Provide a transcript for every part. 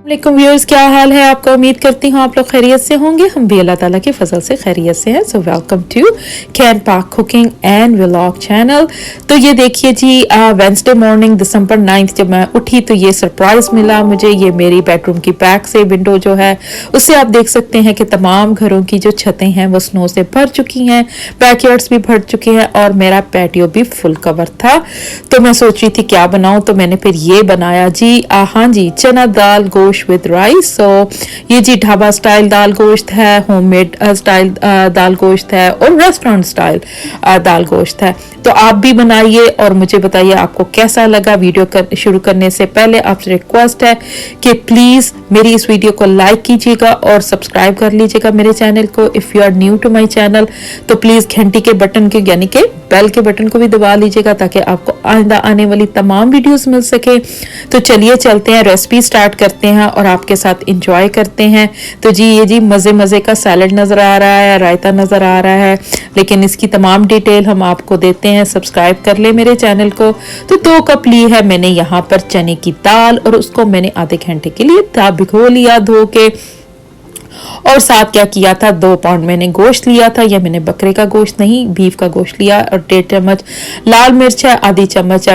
वालेकुम व्यूअर्स, क्या हाल है आपका। उम्मीद करती हूँ आप लोग खैरियत से होंगे। हम भी अल्लाह ताला के फजल से खैरियत से हैं। So welcome to CanPak cooking and vlog channel. तो ये देखिए जी, वेंसडे मॉर्निंग दिसंबर 9 जब मैं उठी तो ये सरप्राइज मिला मुझे। ये मेरी बेडरूम की बैक से विंडो जो है उससे आप देख सकते हैं कि तमाम घरों की जो छतें हैं वो स्नो से भर चुकी हैं, बैकयार्ड्स भी भर चुके हैं और मेरा पैटियो भी फुल कवर था। तो मैं सोच रही थी क्या बनाऊं, तो मैंने फिर ये बनाया जी, हाँ जी, चना दाल गोश्त विद राइस। सो ये जी ढाबा स्टाइल दाल गोश्त है, होममेड स्टाइल दाल गोश्त है और रेस्टोरेंट स्टाइल दाल गोश्त है। तो आप भी बनाइए और मुझे बताइए आपको कैसा लगा। वीडियो शुरू करने से पहले आपसे रिक्वेस्ट है कि प्लीज मेरी इस वीडियो को लाइक कीजिएगा और सब्सक्राइब कर लीजिएगा मेरे चैनल को। If you are new to my channel तो प्लीज घंटी के बटन के यानी कि बेल के बटन को भी दबा लीजिएगा ताकि आपको आइंदा आने वाली तमाम वीडियोस मिल सके। तो चलिए चलते हैं, रेसिपी स्टार्ट करते हैं और आपके साथ एंजॉय करते हैं। तो जी ये जी मजे मजे का सैलड नजर आ रहा है, रायता नजर आ रहा है, लेकिन इसकी तमाम डिटेल हम आपको देते हैं। सब्सक्राइब कर ले मेरे चैनल को। तो 2 कप ली है मैंने यहाँ पर चने की दाल और उसको मैंने आधे घंटे के लिए भिगो लिया धो के। और साथ क्या किया था, 2 पाउंड मैंने गोश्त लिया था। यह मैंने बकरे का गोश्त नहीं बीफ का गोश्त लिया। और 1.5 चम्मच लाल मिर्च है, आधी चम्मच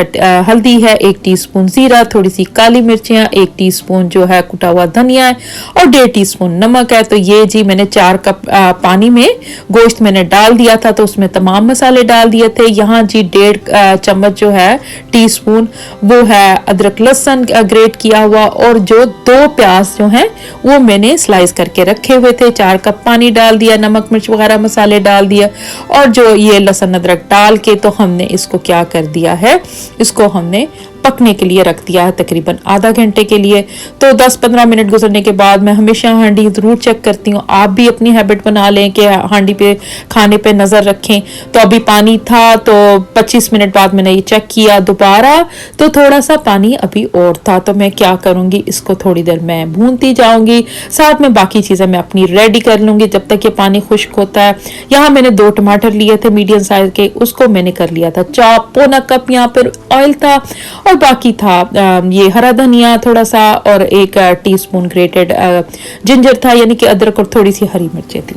हल्दी है, 1 टीस्पून जीरा, थोड़ी सी काली मिर्च है, 1 टीस्पून जो है कुटा हुआ धनिया है और 1.5 टीस्पून नमक है। तो ये जी मैंने 4 कप पानी में गोश्त मैंने डाल दिया था, तो उसमें तमाम मसाले डाल दिए थे। यहाँ जी 1.5 चम्मच जो है टीस्पून वो है अदरक लहसुन ग्रेट किया हुआ और जो 2 प्याज जो है वो मैंने स्लाइस करके रखे हुए थे। 4 कप पानी डाल दिया, नमक मिर्च वगैरह मसाले डाल दिया और जो ये लहसुन अदरक डाल के तो हमने इसको क्या कर दिया है, इसको हमने पकने के लिए रख दिया है तकरीबन आधा घंटे के लिए। तो 10-15 मिनट गुजरने के बाद मैं हमेशा हांडी जरूर चेक करती हूँ। आप भी अपनी हैबिट बना लें कि हांडी पे खाने पे नजर रखें। तो अभी पानी था तो 25 मिनट बाद मैंने ये चेक किया दोबारा, तो थोड़ा सा पानी अभी और था। तो मैं क्या करूंगी, इसको थोड़ी देर मैं भूनती जाऊंगी, साथ में बाकी चीजें मैं अपनी रेडी कर लूंगी जब तक ये पानी खुश्क होता है। यहाँ मैंने 2 टमाटर लिए थे मीडियम साइज के, उसको मैंने कर लिया था चॉप। 1/4 कप यहाँ पर ऑयल था और बाकी था ये हरा धनिया थोड़ा सा और 1 टीस्पून ग्रेटेड जिंजर था, यानी कि अदरक और थोड़ी सी हरी मिर्चें थी।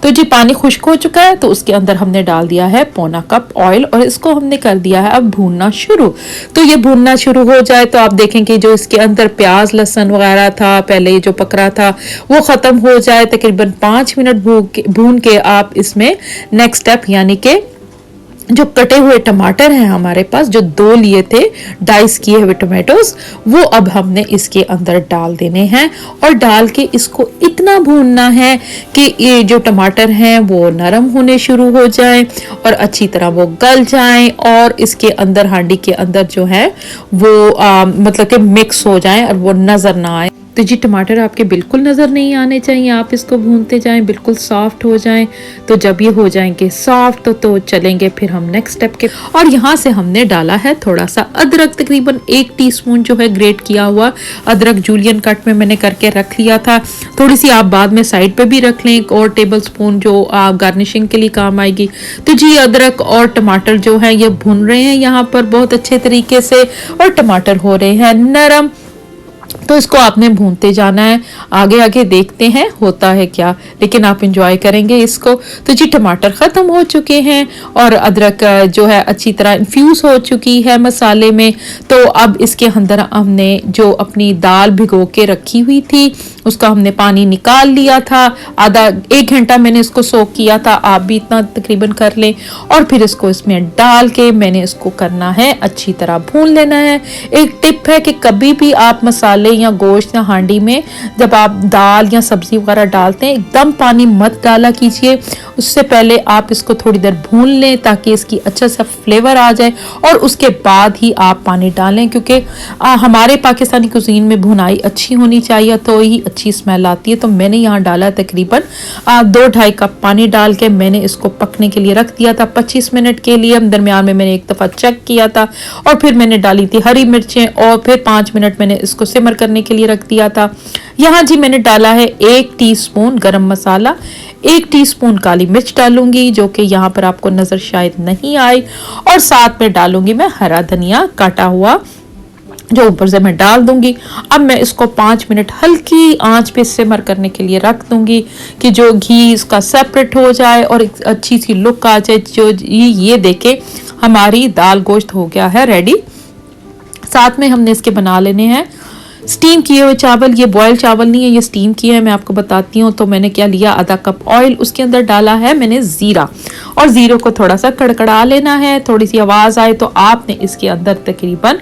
तो जी पानी खुश्क हो चुका है तो उसके अंदर हमने डाल दिया है 1/4 कप ऑयल और इसको हमने कर दिया है अब भूनना शुरू। तो ये भूनना शुरू हो जाए तो आप देखें कि जो इसके अंदर प्याज लहसुन वगैरह था पहले जो पकड़ा था वो खत्म हो जाए। तकरीबन 5 मिनट भून के आप इसमें नेक्स्ट स्टेप यानी कि जो कटे हुए टमाटर हैं हमारे पास, जो 2 लिए थे डाइस किए हुए टमाटोस, वो अब हमने इसके अंदर डाल देने हैं और डाल के इसको इतना भूनना है कि ये जो टमाटर हैं वो नरम होने शुरू हो जाएं और अच्छी तरह वो गल जाएं और इसके अंदर हांडी के अंदर जो है वो मतलब कि मिक्स हो जाएं और वो नजर ना आए। तो जी टमाटर आपके बिल्कुल नज़र नहीं आने चाहिए, आप इसको भूनते जाएं बिल्कुल सॉफ्ट हो जाएं। तो जब ये हो जाएंगे सॉफ्ट तो चलेंगे फिर हम नेक्स्ट स्टेप के। और यहाँ से हमने डाला है थोड़ा सा अदरक, तकरीबन 1 टीस्पून जो है ग्रेट किया हुआ अदरक जूलियन कट में मैंने करके रख लिया था। थोड़ी सी आप बाद में साइड पे भी रख लें, और टेबल स्पून जो आप गार्निशिंग के लिए काम आएगी। तो जी अदरक और टमाटर जो है ये भुन रहे हैं यहाँ पर बहुत अच्छे तरीके से और टमाटर हो रहे हैं नरम। तो इसको आपने भूनते जाना है, आगे आगे देखते हैं होता है क्या, लेकिन आप इंजॉय करेंगे इसको। तो जी टमाटर खत्म हो चुके हैं और अदरक जो है अच्छी तरह इन्फ्यूज हो चुकी है मसाले में। तो अब इसके अंदर हमने जो अपनी दाल भिगो के रखी हुई थी उसका हमने पानी निकाल लिया था। 1 घंटा मैंने इसको सोक किया था, आप भी इतना तकरीबन कर लें। और फिर इसको इसमें डाल के मैंने इसको करना है अच्छी तरह भून लेना है। एक टिप है कि कभी भी आप मसाले या गोश्त या हांडी में जब आप दाल या सब्जी वगैरह डालते हैं एकदम पानी मत डाला कीजिए, उससे पहले आप इसको थोड़ी देर भून लें ताकि इसकी अच्छा सा फ्लेवर आ जाए और उसके बाद ही आप पानी डालें। क्योंकि हमारे पाकिस्तानी कुजीन में भुनाई अच्छी होनी चाहिए तो ही अच्छी स्मेल आती है। तो मैंने यहाँ डाला तकरीबन 2-2.5 कप पानी डाल के मैंने इसको पकने के लिए रख दिया था 25 मिनट के लिए। दरमियान में मैंने एक दफ़ा चेक किया था और फिर मैंने डाली थी हरी मिर्चें और फिर 5 मिनट मैंने इसको सिमर करने के लिए रख दिया था। यहाँ जी मैंने डाला है 1 टीस्पून गरम मसाला, 1 टीस्पून काली मिर्च डालूंगी जो कि यहाँ पर आपको नजर शायद नहीं आए, और साथ में डालूंगी मैं हरा धनिया काटा हुआ जो ऊपर से मैं डाल दूंगी। अब मैं इसको 5 मिनट हल्की आंच पे सिमर करने के लिए रख दूंगी कि जो घी इसका सेपरेट हो जाए और एक अच्छी सी लुक आ जाए। जो ये देखे हमारी दाल गोश्त हो गया है रेडी। साथ में हमने इसके बना लेने हैं स्टीम किए हुए चावल। ये बॉयल चावल नहीं है, ये स्टीम किए हैं। मैं आपको बताती हूँ। तो मैंने क्या लिया, आधा कप ऑयल, उसके अंदर डाला है मैंने जीरा, और जीरो को थोड़ा सा कड़कड़ा लेना है। थोड़ी सी आवाज आए तो आपने इसके अंदर तकरीबन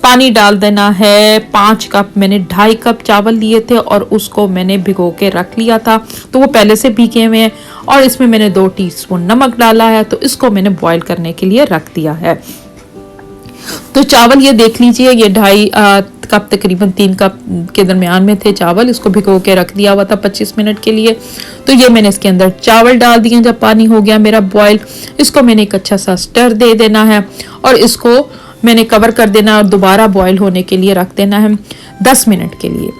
पानी डाल देना है। 5 कप मैंने 2.5 कप चावल लिए थे और उसको मैंने भिगो के रख लिया था, तो वो पहले से भीगे हुए हैं। और इसमें मैंने 2 टीस्पून नमक डाला है, तो इसको मैंने बॉईल करने के लिए रख दिया है। तो चावल ये देख लीजिए, ये 2.5 कप तकरीबन 3 कप के दरमियान में थे चावल। इसको भिगो के रख दिया हुआ था 25 मिनट के लिए। तो ये मैंने इसके अंदर चावल डाल दिए। जब पानी हो गया मेरा बॉईल, इसको मैंने एक अच्छा सा स्टर दे देना है और इसको मैंने कवर कर देना और दोबारा बॉईल होने के लिए रख देना है 10 मिनट के लिए।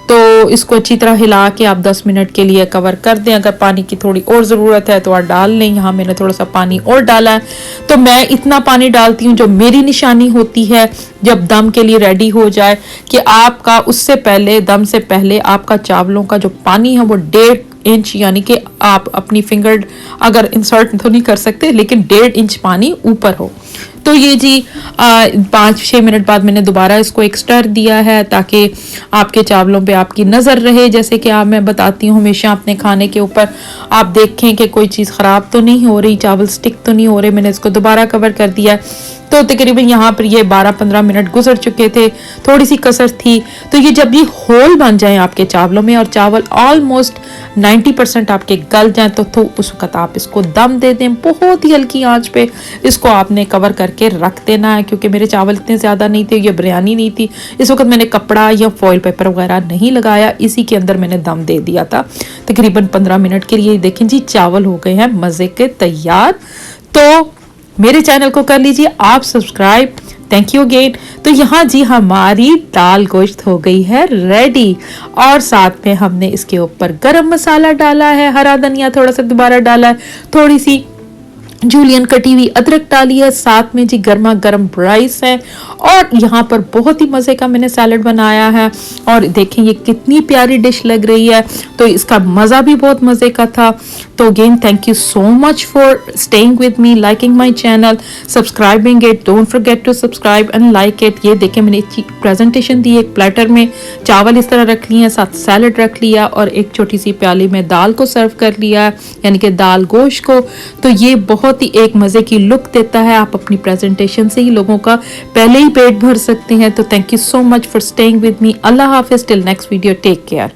तो इसको अच्छी तरह हिला के आप 10 मिनट के लिए कवर कर दें। अगर पानी की थोड़ी और ज़रूरत है तो आप डाल लें। यहाँ मैंने थोड़ा सा पानी और डाला है। तो मैं इतना पानी डालती हूँ जो मेरी निशानी होती है जब दम के लिए रेडी हो जाए, कि आपका उससे पहले, दम से पहले आपका चावलों का जो पानी है वो 1.5 इंच, यानी कि आप अपनी फिंगर अगर इंसर्ट तो नहीं कर सकते, लेकिन 1.5 इंच पानी ऊपर हो। तो ये जी 5-6 मिनट बाद मैंने दोबारा इसको एक स्टर दिया है ताकि आपके चावलों पे आपकी नज़र रहे। जैसे कि मैं बताती हूँ हमेशा अपने खाने के ऊपर आप देखें कि कोई चीज़ ख़राब तो नहीं हो रही, चावल स्टिक तो नहीं हो रहे। मैंने इसको दोबारा कवर कर दिया है। तो तकरीबन यहाँ पर ये 12-15 मिनट गुजर चुके थे, थोड़ी सी कसर थी। तो ये जब ये होल बन जाए आपके चावलों में और चावल ऑलमोस्ट 90% आपके गल जाए, तो उस वक्त आप इसको दम दे दें। बहुत ही हल्की आंच पे इसको आपने कवर करके रख देना है, क्योंकि मेरे चावल इतने ज़्यादा नहीं थे, ये बिरयानी नहीं थी। इस वक्त मैंने कपड़ा या फॉइल पेपर वगैरह नहीं लगाया, इसी के अंदर मैंने दम दे दिया था तकरीबन 15 मिनट के लिए। देखें जी चावल हो गए हैं मज़े के तैयार। तो मेरे चैनल को कर लीजिए आप सब्सक्राइब। Thank you again. तो यहाँ जी हमारी दाल गोश्त हो गई है रेडी, और साथ में हमने इसके ऊपर गरम मसाला डाला है, हरा धनिया थोड़ा सा दोबारा डाला है, थोड़ी सी जूलियन कटी हुई अदरक डाली है, साथ में जी गर्मा गर्म राइस है, और यहाँ पर बहुत ही मज़े का मैंने सैलड बनाया है। और देखें ये कितनी प्यारी डिश लग रही है। तो इसका मज़ा भी बहुत मज़े का था। तो again thank you so much for staying with me, liking my channel, subscribing it. Don't forget to subscribe and like it. ये देखें मैंने प्रेजेंटेशन दी, एक प्लेटर में चावल इस तरह रख लिए हैं, साथ सैलड रख लिया, और एक छोटी सी प्याली में दाल को सर्व कर लिया, यानी कि दाल गोश्त को। तो ये बहुत ही एक मज़े की लुक देता है। आप अपनी प्रेजेंटेशन से ही लोगों का पहले ही पेट भर सकते हैं। तो thank you so much for staying with me. अल्लाह हाफिज़, till next video, take care.